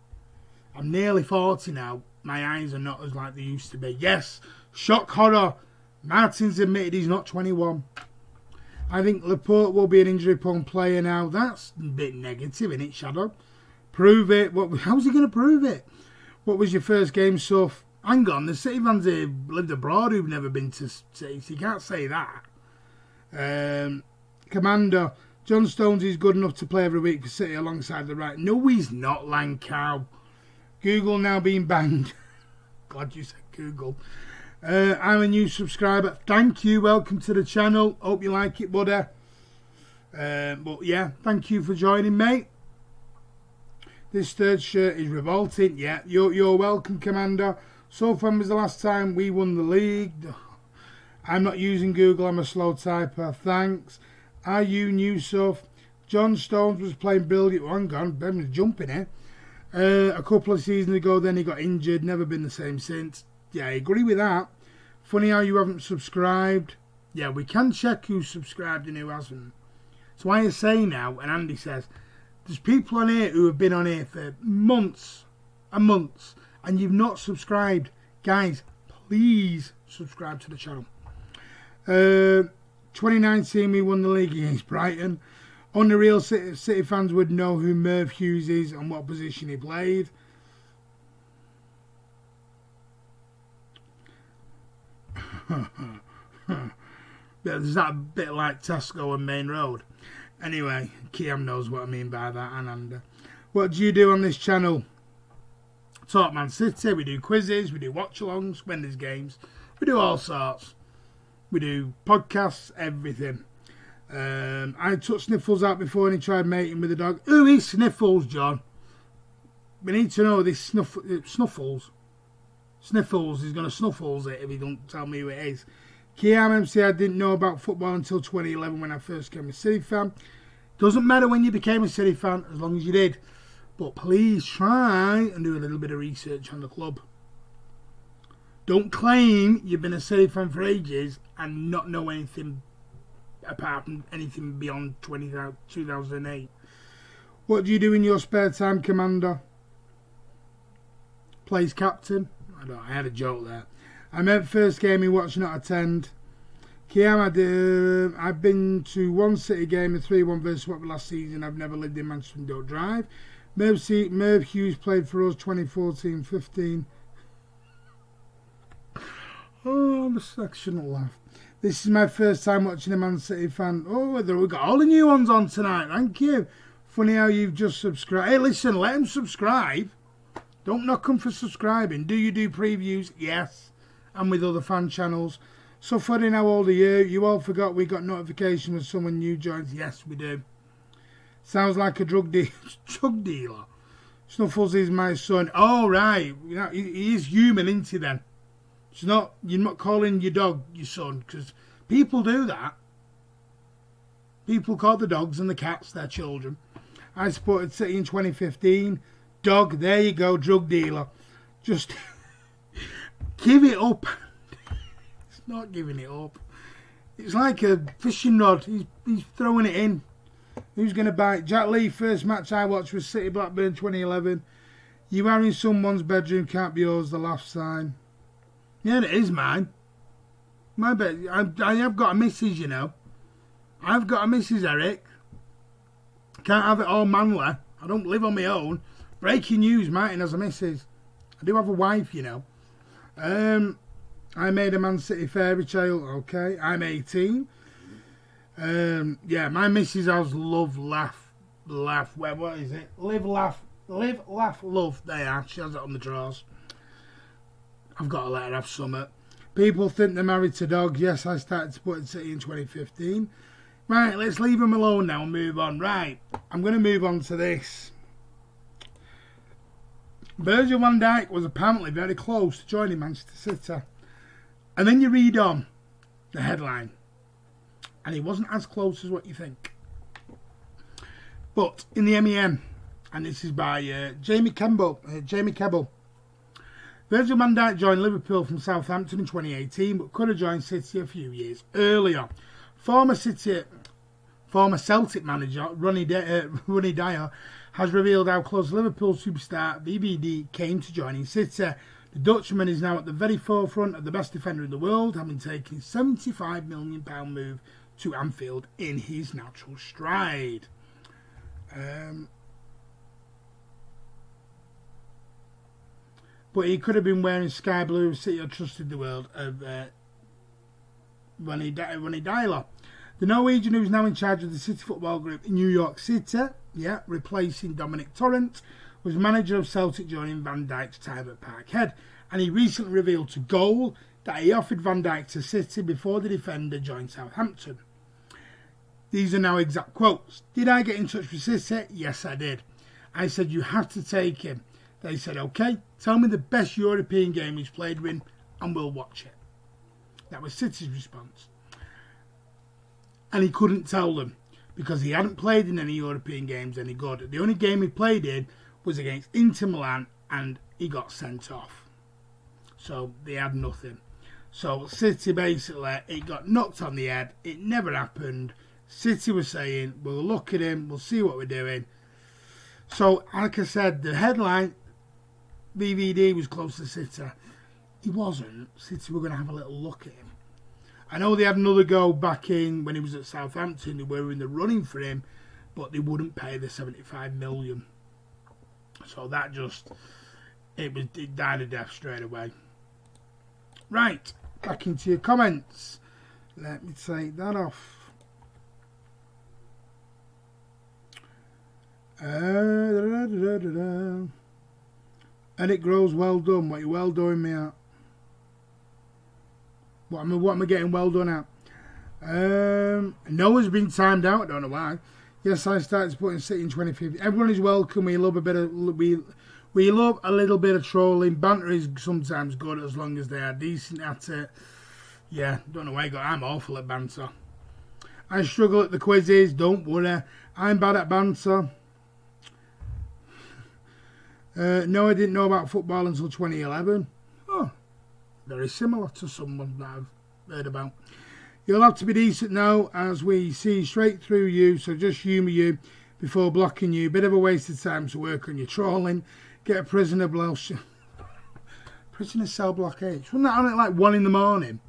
I'm nearly 40 now. My eyes are not as like they used to be. Yes, shock horror. Martin's admitted he's not 21. I think Laporte will be an injury-prone player now. That's a bit negative, isn't it, Shadow? Prove it. How's he going to prove it? What was your first game, Suf? Hang on, the City fans who lived abroad who've never been to City, so you can't say that. Commander, John Stones is good enough to play every week for City alongside the right. No, he's not, Lancow. Google now being banned. Glad you said Google. I'm a new subscriber. Thank you. Welcome to the channel. Hope you like it, buddy. But yeah, thank you for joining, mate. This third shirt is revolting. Yeah, you're welcome, Commander. So when was the last time we won the league? I'm not using Google. I'm a slow typer. Thanks. Are you new, Suf? John Stones was playing brilliant. Hang on, Ben was jumping here. A couple of seasons ago, then he got injured. Never been the same since. Yeah, I agree with that. Funny how you haven't subscribed. Yeah, we can check who's subscribed and who hasn't. So I say now, and Andy says, there's people on here who have been on here for months and months, and you've not subscribed. Guys, please subscribe to the channel. 2019, we won the league against Brighton. Only real City fans would know who Merv Hughes is and what position he played. Is that a bit like Tesco and Main Road? Anyway, Kiam knows what I mean by that. And what do you do on this channel? Talk Man City. We do quizzes. We do watch-alongs when there's games. We do all sorts. We do podcasts. Everything. I took Sniffles out before and he tried mating with a dog. Who is Sniffles, John? We need to know this Snuffles. Sniffles is going to snuffles it if he don't tell me who it is. Kiam MC, I didn't know about football until 2011 when I first became a City fan. Doesn't matter when you became a City fan, as long as you did. But please try and do a little bit of research on the club. Don't claim you've been a City fan for ages and not know anything apart from anything beyond 2008. What do you do in your spare time, Commander? Plays captain. I had a joke there. I meant first game he watched, not attend. Kiam, I've been to one City game, a 3-1 versus Watford last season. I've never lived in Manchester and don't drive. Merv Hughes played for us 2014-15. Oh, I shouldn't laugh. This is my first time watching a Man City fan. Oh, we've got all the new ones on tonight. Thank you. Funny how you've just subscribed. Hey, listen, let them subscribe. Don't knock them for subscribing. Do you do previews? Yes. And with other fan channels. So funny, how old are you? You all forgot we got notification when someone new joins. Yes, we do. Sounds like a drug dealer. Snuffles is my son. Oh, right. You know, he is human, isn't he, then? It's not, you're not calling your dog your son, because people do that. People call the dogs and the cats their children. I supported City in 2015. Dog, there you go, drug dealer. Just give it up. It's not giving it up. It's like a fishing rod. He's throwing it in. Who's going to bite? Jack Lee, first match I watched was City Blackburn 2011. You are in someone's bedroom, can't be yours, the laugh sign. Yeah, it is mine. My bed. I have got a missus, you know. I've got a missus, Eric. Can't have it all manly. I don't live on my own. Breaking news, Martin has a missus. I do have a wife, you know. I made a Man City fairy tale. Okay, I'm 18. Yeah, my missus has love, laugh. Where? What is it? Live, laugh, love. There you are. She has it on the drawers. I've got to let her have summer. People think they're married to dogs. Yes, I started supporting City in 2015. Right, let's leave them alone now and move on. Right, I'm going to move on to this. Virgil van Dijk was apparently very close to joining Manchester City. And then you read on the headline. And he wasn't as close as what you think. But in the MEM, and this is by Jamie Campbell. Virgil van Dijk joined Liverpool from Southampton in 2018, but could have joined City a few years earlier. Former Celtic manager Ronnie Dyer has revealed how close Liverpool superstar VVD came to joining City. The Dutchman is now at the very forefront of the best defender in the world, having taken £75 million move to Anfield in his natural stride. But he could have been wearing sky blue. City trusted the world of Ronnie Dyer. The Norwegian, who's now in charge of the City Football Group in New York City, replacing Dominic Torrent, was manager of Celtic during Van Dijk's time at Parkhead, and he recently revealed to Goal that he offered Van Dijk to City before the defender joined Southampton. These are now exact quotes. Did I get in touch with City? Yes, I did. I said, you have to take him. They said, okay, tell me the best European game he's played with and we'll watch it. That was City's response. And he couldn't tell them because he hadn't played in any European games any good. The only game he played in was against Inter Milan and he got sent off. So they had nothing. So City basically, it got knocked on the head. It never happened. City was saying, we'll look at him, we'll see what we're doing. So, like I said, the headline, VVD was close to City. He wasn't. City were going to have a little look at him. I know they had another go back in when he was at Southampton. They were in the running for him, but they wouldn't pay the 75 million. So that just, it died a death straight away. Right, back into your comments. Let me take that off. And it grows well done. What you well doing me at? What am I getting well done at? Noah's been timed out. I don't know why. Yes, I started supporting City in 2015. Everyone is welcome. We love a bit of we love a little bit of trolling. Banter is sometimes good as long as they are decent at it. Yeah, don't know why I'm awful at banter. I struggle at the quizzes. Don't worry. I'm bad at banter. No, I didn't know about football until 2011. Oh, very similar to someone that I've heard about. You'll have to be decent now as we see straight through you, so just humour you before blocking you. Bit of a waste of time to work on your trolling. Get a prisoner cell block H. Wasn't that on at like 1 in the morning?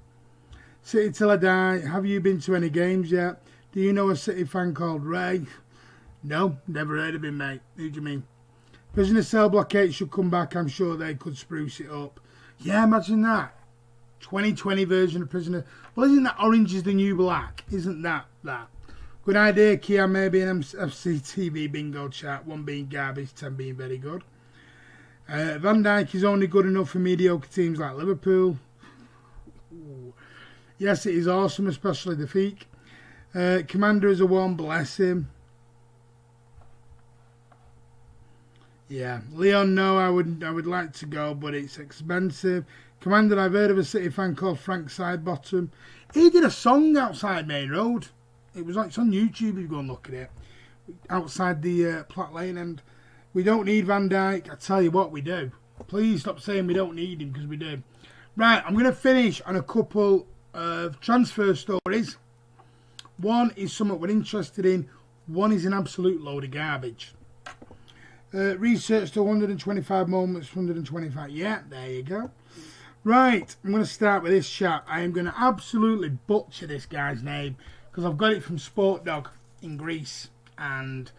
City till I die. Have you been to any games yet? Do you know a City fan called Ray? No, never heard of him, mate. Who do you mean? Prisoner cell block 8 should come back. I'm sure they could spruce it up. Yeah, imagine that. 2020 version of Prisoner. Well, isn't that Orange is the New Black? Isn't that? Good idea, Kian. Maybe an FCTV bingo chat. 1 being garbage, 10 being very good. Van Dijk is only good enough for mediocre teams like Liverpool. Ooh. Yes, it is awesome, especially the Feek. Commander is a one, bless him. Yeah, Leon, no, I would like to go, but it's expensive. Commander, I've heard of a City fan called Frank Sidebottom. He did a song outside Main Road. It was like, it's on YouTube if you go and look at it. Outside the Platt Lane end. We don't need Van Dijk. I tell you what, we do. Please stop saying we don't need him, because we do. Right, I'm going to finish on a couple of transfer stories. One is something we're interested in. One is an absolute load of garbage. Research to 125 moments, 125. Yeah, there you go. Right, I'm going to start with this chap. I am going to absolutely butcher this guy's name because I've got it from Sport Dog in Greece, and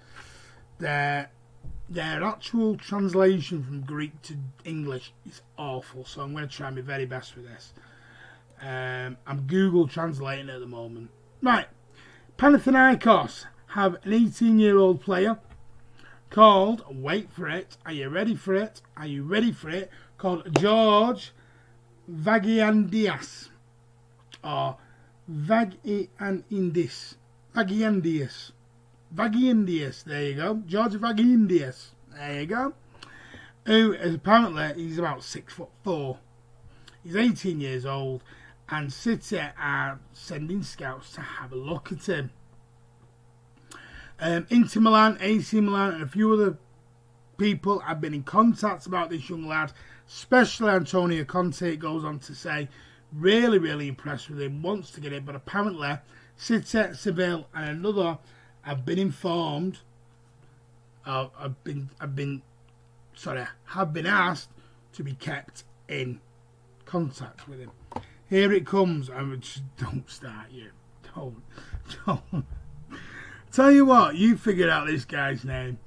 their actual translation from Greek to English is awful. So I'm going to try my very best with this. I'm Google translating at the moment. Right, Panathinaikos have an 18-year-old player called, wait for it, are you ready for it? Are you ready for it? Called George Vagiandias, or Vagiandias. Vagiandias, there you go. George Vagiandias, there you go. Who is apparently, he's about 6'4". He's 18 years old, and City are sending scouts to have a look at him. Inter Milan, AC Milan, and a few other people have been in contact about this young lad, especially Antonio Conte. It goes on to say, really, really impressed with him, wants to get it, but apparently City, Seville, and another have been informed, have been asked to be kept in contact with him. Here it comes. I would just, don't start you. Don't. Tell you what, you figured out this guy's name.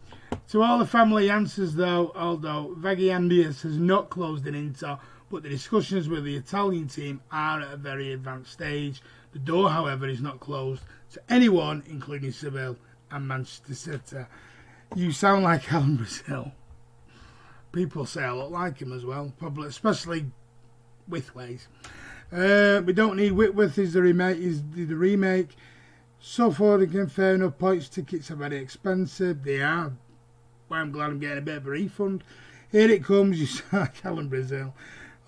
To all the family answers, though, although Vagiandias has not closed in Inter, but the discussions with the Italian team are at a very advanced stage. The door, however, is not closed to anyone, including Seville and Manchester City. You sound like Alan Brazil. People say I look like him as well, probably, especially Withways. We don't need Whitworth is the remake. So far, again, fair enough. Points tickets are very expensive. They are. Well, I'm glad I'm getting a bit of a refund. Here it comes. You sound like Alan Brazil.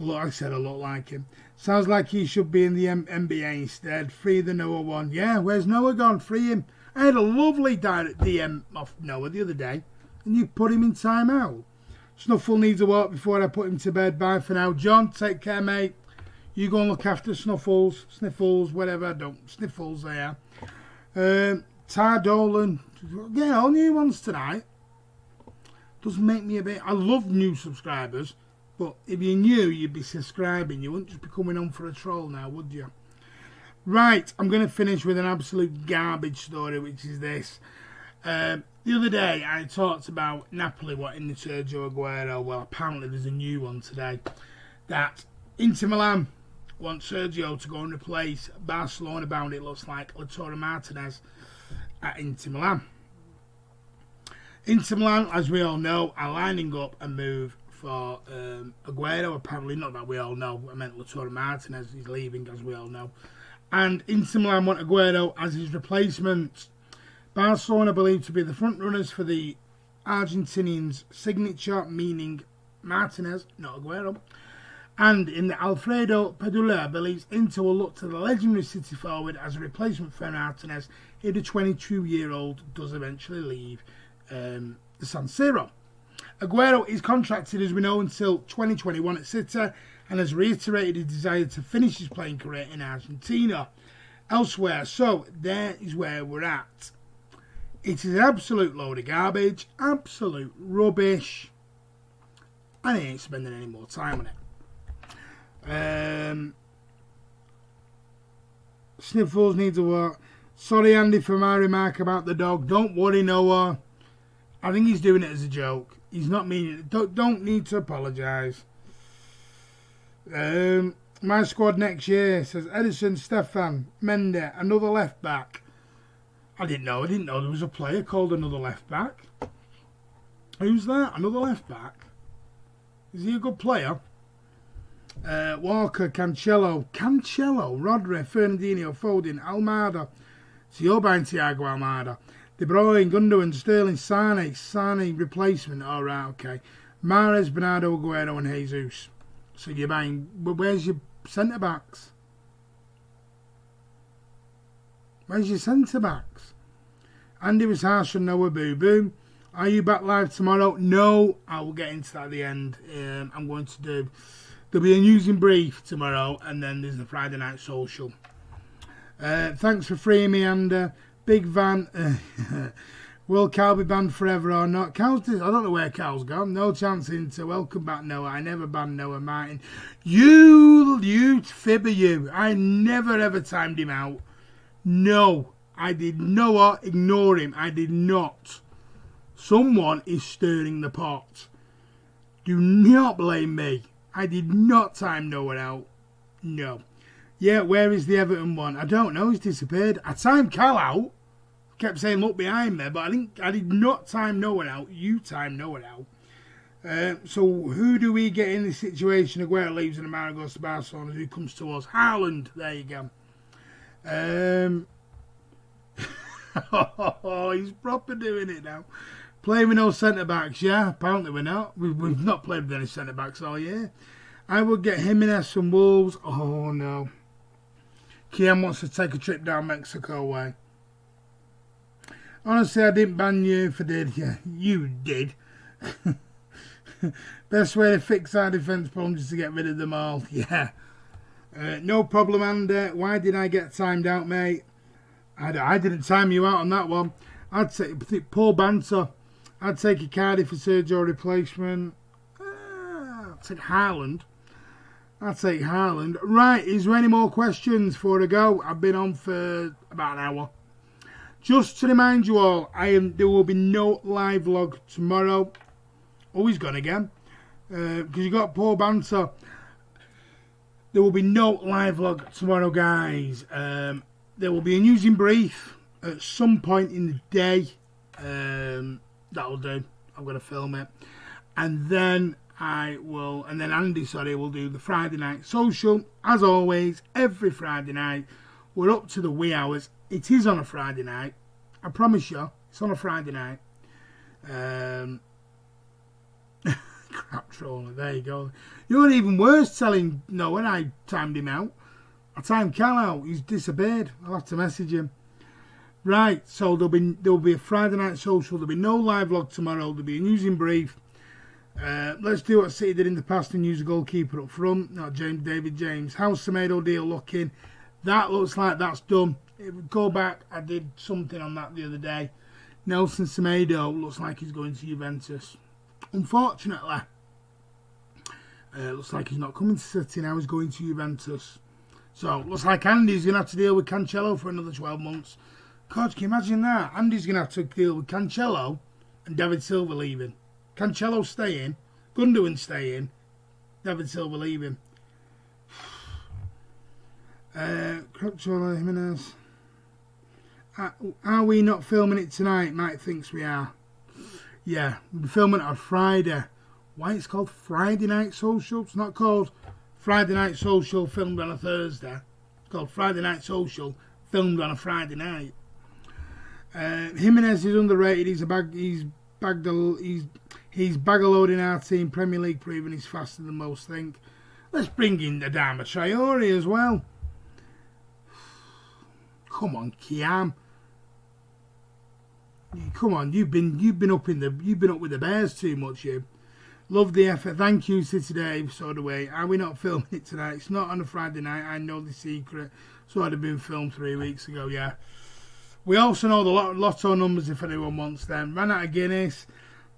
Like I said, I look like him. Sounds like he should be in the NBA instead. Free the Noah one. Yeah, where's Noah gone? Free him. I had a lovely direct DM off Noah the other day, and you put him in timeout. Snuffle needs a walk before I put him to bed. Bye for now. John, take care, mate. You go and look after Sniffles, whatever. Don't Sniffles there. Ty Dolan. Yeah, all new ones tonight. Does make me a bit. I love new subscribers, but if you knew, you'd be subscribing. You wouldn't just be coming on for a troll now, would you? Right, I'm going to finish with an absolute garbage story, which is this. The other day, I talked about Napoli wanting the Sergio Aguero. Well, apparently there's a new one today. That Inter Milan want Sergio to go and replace Barcelona bound, it looks like, Lautaro Martinez at Inter Milan. Inter Milan, as we all know, are lining up a move for Aguero. Apparently, not that we all know. I meant Lautaro Martinez is leaving, as we all know. And Inter Milan want Aguero as his replacement. Barcelona believed to be the front runners for the Argentinian's signature, meaning Martinez, not Aguero. And in the Alfredo Padula believes Inter will look to the legendary City forward as a replacement for Martinez if the 22-year-old does eventually leave the San Siro. Aguero is contracted, as we know, until 2021 at City and has reiterated his desire to finish his playing career in Argentina. Elsewhere, so there is where we're at. It is an absolute load of garbage, absolute rubbish, and I ain't spending any more time on it. Sniffles needs a work. Sorry, Andy, for my remark about the dog. Don't worry, Noah. I think he's doing it as a joke. He's not meaning it. Don't need to apologise. My squad next year says Edison, Stefan, Mendy, another left back. I didn't know there was a player called another left back. Who's that? Another left back? Is he a good player? Walker, Cancelo, Rodri, Fernandinho, Foden, Almada. So you're buying Thiago Almada. De Bruyne, Gundogan, Sterling, Sane replacement. All right, okay. Mahrez, Bernardo, Aguero and Jesus. So you're buying... But where's your centre-backs? Where's your centre-backs? Andy was harsh on Noah Boo Boo. Are you back live tomorrow? No, I will get into that at the end. I'm going to do... There'll be a news and brief tomorrow, and then there's the Friday night social. Thanks for freeing me, and Big Van... Will Cal be banned forever or not? Cal's... I don't know where Cal's gone. No chance into. Welcome back, Noah. I never banned Noah Martin. You fibber you. I never ever timed him out. No. I did not ignore him. I did not. Someone is stirring the pot. Do not blame me. I did not time Noah out. No. Yeah, where is the Everton one? I don't know. He's disappeared. I timed Cal out. Kept saying look behind me, but I did not time Noah out. You timed Noah out. So who do we get in this situation? Aguero leaves and Amara goes to Barcelona. Who comes to us? Haaland. There you go. Oh, he's proper doing it now. Playing with no centre-backs, yeah. Apparently we're not. We've not played with any centre-backs all year. I would get Jimenez from Wolves. Oh, no. Kian wants to take a trip down Mexico way. Honestly, I didn't ban you for did you? You did. Best way to fix our defence problems is to get rid of them all. Yeah. No problem, Andy. Why did I get timed out, mate? I didn't time you out on that one. I'd take Paul Banter. I'd take a Cardiff for Sergio replacement. I'd take Haaland. Right, is there any more questions before I go? I've been on for about an hour. Just to remind you all, there will be no live vlog tomorrow. Oh, he's gone again. Because you got Paul Banter. There will be no live vlog tomorrow, guys. There will be a news and brief at some point in the day. That'll do. I'm going to film it. And then Andy, will do the Friday night social. As always, every Friday night, we're up to the wee hours. It is on a Friday night. I promise you, it's on a Friday night. Crap troller, there you go. You're even worse telling Noah I timed him out. I timed Cal out, he's disappeared. I'll have to message him. Right, so there'll be a Friday night social. There'll be no live vlog tomorrow. There'll be a news and brief. Let's do what City did in the past and use a goalkeeper up front. Not David James. How's Semedo deal looking? That looks like that's done. Go back, I did something on that the other day. Nelson Semedo looks like he's going to Juventus. Unfortunately, looks like he's not coming to City now, he's going to Juventus. So, looks like Andy's going to have to deal with Cancelo for another 12 months. God, can you imagine that? Andy's going to have to deal with Cancelo and David Silva leaving. Cancelo staying, Gundogan staying, David Silva leaving. Jimenez. Are we not filming it tonight? Mike thinks we are. Yeah, we'll be filming it on Friday. Why it's called Friday Night Social? It's not called Friday Night Social filmed on a Thursday. It's called Friday Night Social filmed on a Friday night. Jimenez is underrated. He's bag-a-loading our team. Premier League proving he's faster than most think. Let's bring in Adama Traore as well. Come on, Kiam. Come on, you've been up with the Bears too much, you. Love the effort. Thank you, City Dave. So do we. Are we not filming it tonight? It's not on a Friday night. I know the secret. So it'd have been filmed 3 weeks ago. Yeah. We also know the lotto numbers if anyone wants them. Ran out of Guinness.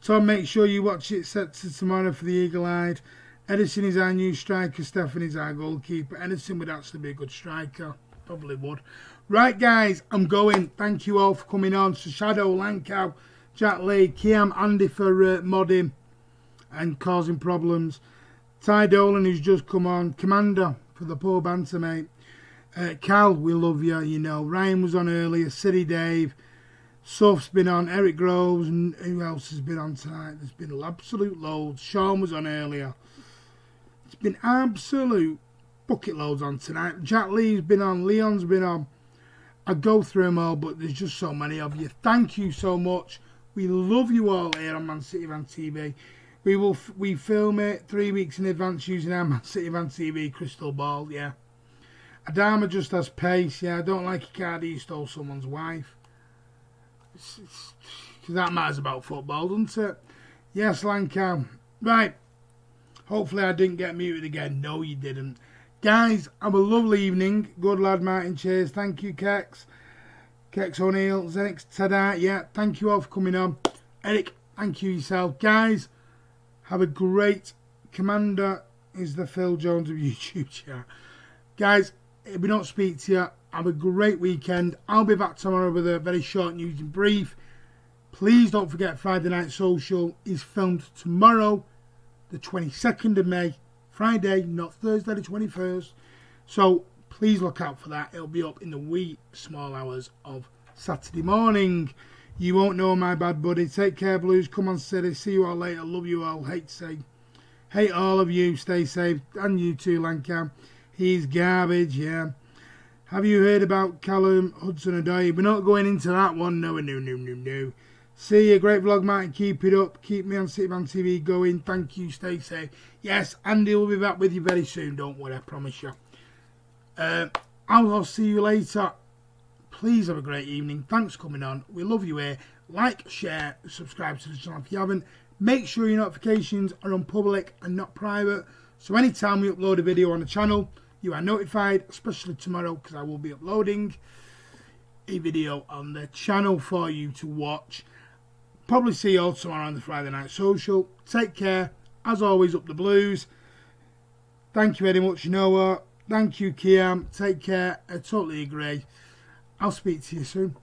Tom, make sure you watch it set to tomorrow for the eagle-eyed. Edison is our new striker. Stefan is our goalkeeper. Edison would actually be a good striker. Probably would. Right, guys, I'm going. Thank you all for coming on. So Shadow, Lankow, Jack Lee, Kiam, Andy for modding and causing problems. Ty Dolan, who's just come on. Commander for the poor banter, mate. Cal, we love you, you know. Ryan was on earlier. City Dave. Suf's been on. Eric Groves. And who else has been on tonight? There's been absolute loads. Sean was on earlier. It's been absolute bucket loads on tonight. Jack Lee's been on. Leon's been on. I go through them all, but there's just so many of you. Thank you so much. We love you all here on Man City Van TV. We film it 3 weeks in advance using our Man City Van TV crystal ball, yeah. Adama just has pace, yeah. I don't like Icardi who stole someone's wife. Because that matters about football, doesn't it? Yes, Lancam. Right. Hopefully I didn't get muted again. No, you didn't. Guys, have a lovely evening. Good lad, Martin. Cheers. Thank you, Kex. Kex O'Neill. Zenix Tada. Yeah, thank you all for coming on. Eric, thank you yourself. Guys, have a great... Commander is the Phil Jones of YouTube chat. Guys, if we don't speak to you, have a great weekend. I'll be back tomorrow with a very short news and brief. Please don't forget Friday Night Social is filmed tomorrow, the 22nd of May. Friday, not Thursday the 21st. So please look out for that. It'll be up in the wee small hours of Saturday morning. You won't know my bad buddy. Take care, Blues. Come on, City. See you all later. Love you all. Hate all of you. Stay safe. And you too, Lancam. He's garbage, yeah. Have you heard about Callum Hudson-Odoi? We're not going into that one. No. See you. Great vlog, Martin. Keep it up. Keep me on Cityman TV going. Thank you. Stay safe. Yes, Andy will be back with you very soon. Don't worry. I promise you. I'll see you later. Please have a great evening. Thanks for coming on. We love you here. Like, share, subscribe to the channel if you haven't. Make sure your notifications are on public and not private. So anytime we upload a video on the channel, you are notified, especially tomorrow because I will be uploading a video on the channel for you to watch. Probably see you all tomorrow on the Friday Night Social. Take care. As always, up the Blues. Thank you very much, Noah. Thank you, Kiam. Take care. I totally agree. I'll speak to you soon.